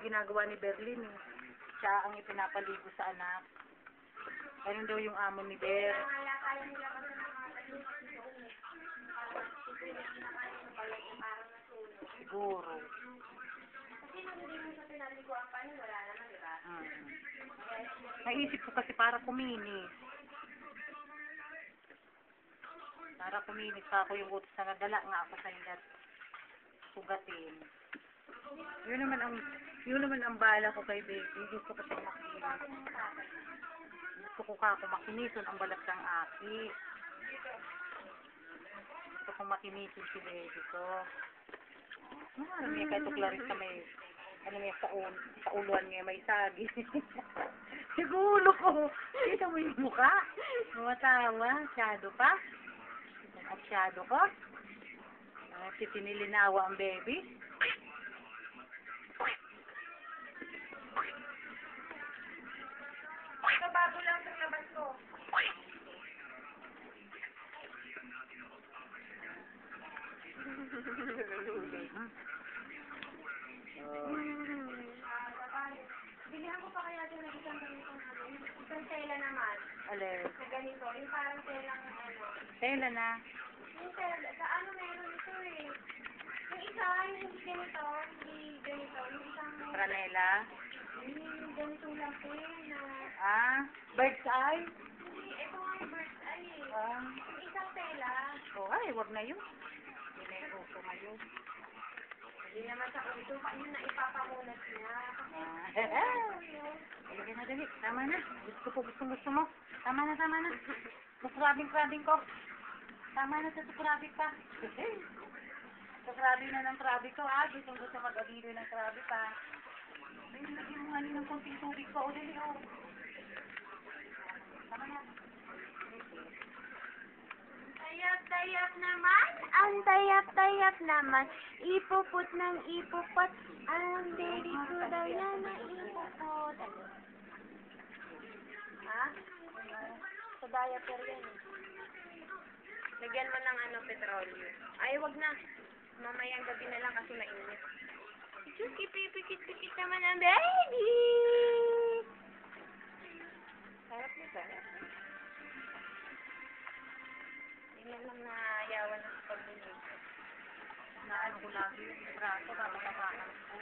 yung ginagawa ni Berlin eh. Siya ang ipinapaligo sa anak. Ayun daw yung amo ni Ber. Siguro. Naisip ko kasi para kuminis. Para kuminis pa ako yung utos na nadala nga ako sa ilat. Sugatin. Yun naman ang bala ko kay baby. Gusto ko siyang makinis. Gusto ko kako makinisun ang balat ng aki. Gusto kong makinisun si baby ko. Ano niya kahit tuklaris sa may ano niya sa uluan niya may sagi. Siguro ko. Kita mo yung mukha. Matawa. Shadow pa. At shadow ko. Si tinilinawa ang baby. Bago lang sa labas ko. Bilihan ko pa kaya din isang ganitong isang tela naman. Alin? Sa ganito, yung parang telang ano. Tela na? Yung tela, sa ano meron ito eh. Yung isa, hindi ganito, yung isang... Franela? Yung ganitong laki na... Ah, bird's eye? Hindi, ito nga yung bird's eye eh. Yung isang tela. Ay, wag na yun. Hindi na yung uso ngayon. Hindi naman sa uso, yun na ipapamulat niya. Ilagay na dali. Tama na. Gusto mo. Tama na. Sukrabing ko. Tama na sa sukrabing pa. Sukrabing na ng krabi ko. Gusto mag-agilo ng krabi pa. Ay, lagyan mo nga ng konting tubig pa. O, dali o. Tama na. Tayap naman. Ang tayap naman. Ipuput ng ipupot. Ang baby ko daw yan na ipuput. Ha? Sa diaper yan eh. Lagyan mo ng petrolyo. Ay, wag na. Mamayang gabi na lang kasi mainit. Pikit naman ang baby. Sarap nito. Tingnan lang na yawan ng pagbunod. Naano ko lagi yung braso, kapakapakan ko.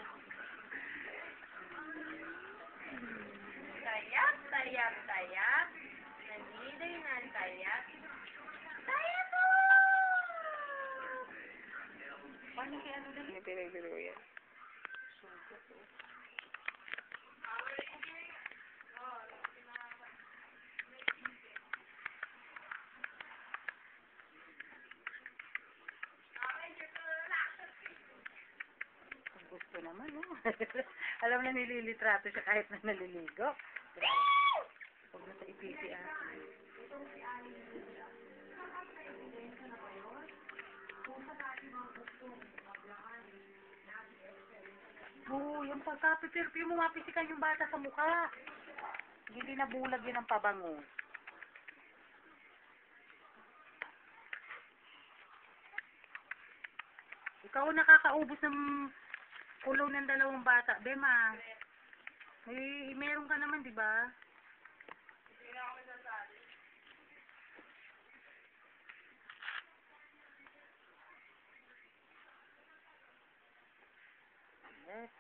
Tayap. Nandiday na tayap. Tayap po! Paano kaya ano dali? May pinagbiro yan. Sugat o. Gusto naman, no? Alam na nililitrato siya kahit na naliligo. Huwag na sa ipisi, yung pagka-perfume mo, mapisikan yung bata sa mukha. Hindi nabulag yun ang pabango. Ikaw nakakaubos ng ulo ng dalawang bata, Bema. Meron ka naman, di ba? Hindi na ako masasabi.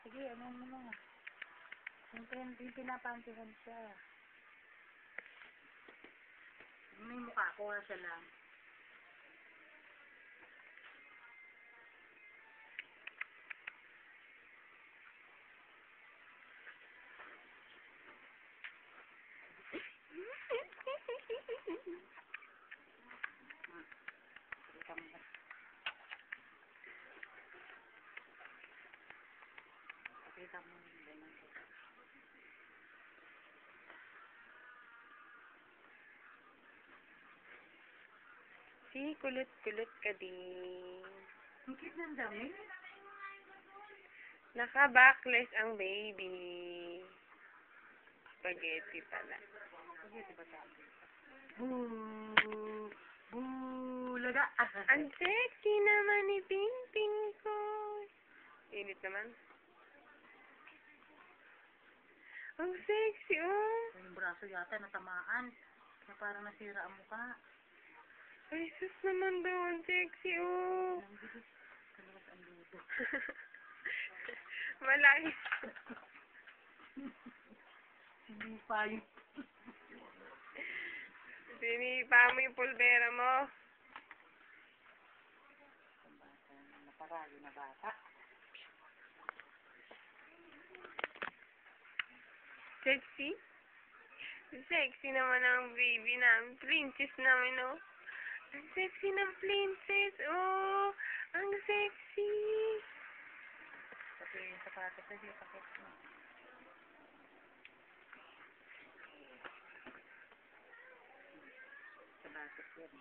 Sige, ano mo na. Hindi pinapantihan siya. May mukha ko, siya lang. Kita mo yung si kulot-kulot ka din. Ang cute ng dami. Naka-backless ang baby. Spaghetti pala. Spaghetti ba sabi? Laga. Ang sexy naman ni Ping Ping ko. Init naman. Ang sexy, oh. Yung braso yata natamaan. Kaya parang nasira ang mukha. Ay, sus naman daw. Ang sexy, oh. Ang bilis. Kalakas ang luto. Malaki. Hindi pa yun. Sinipa mo yung pulbera mo. Naparali na bata. Sexy? Sexy naman ang baby namin. Princess namin, oh. Ang sexy ng princess, oh. Ang sexy. Kasi yung sapatos na yung pakit mo. Sapatos yan.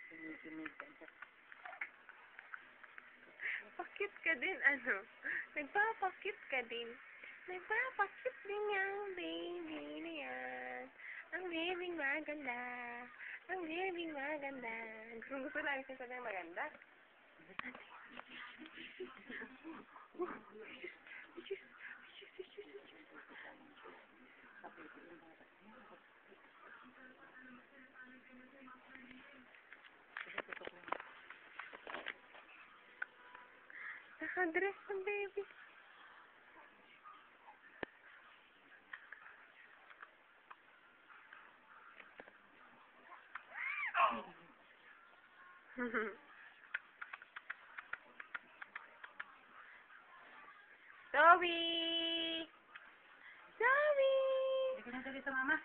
Kinikinig ka siya. Pakit ka din, ano? Nagpapakit ka din. Nagpapakit din yung baby na yan. Ang baby maganda. Ang baby maganda. Gusto lang siya sabihin maganda. Nakadress ang baby. Zoe! Zoe! Hindi ka na dali sa mama.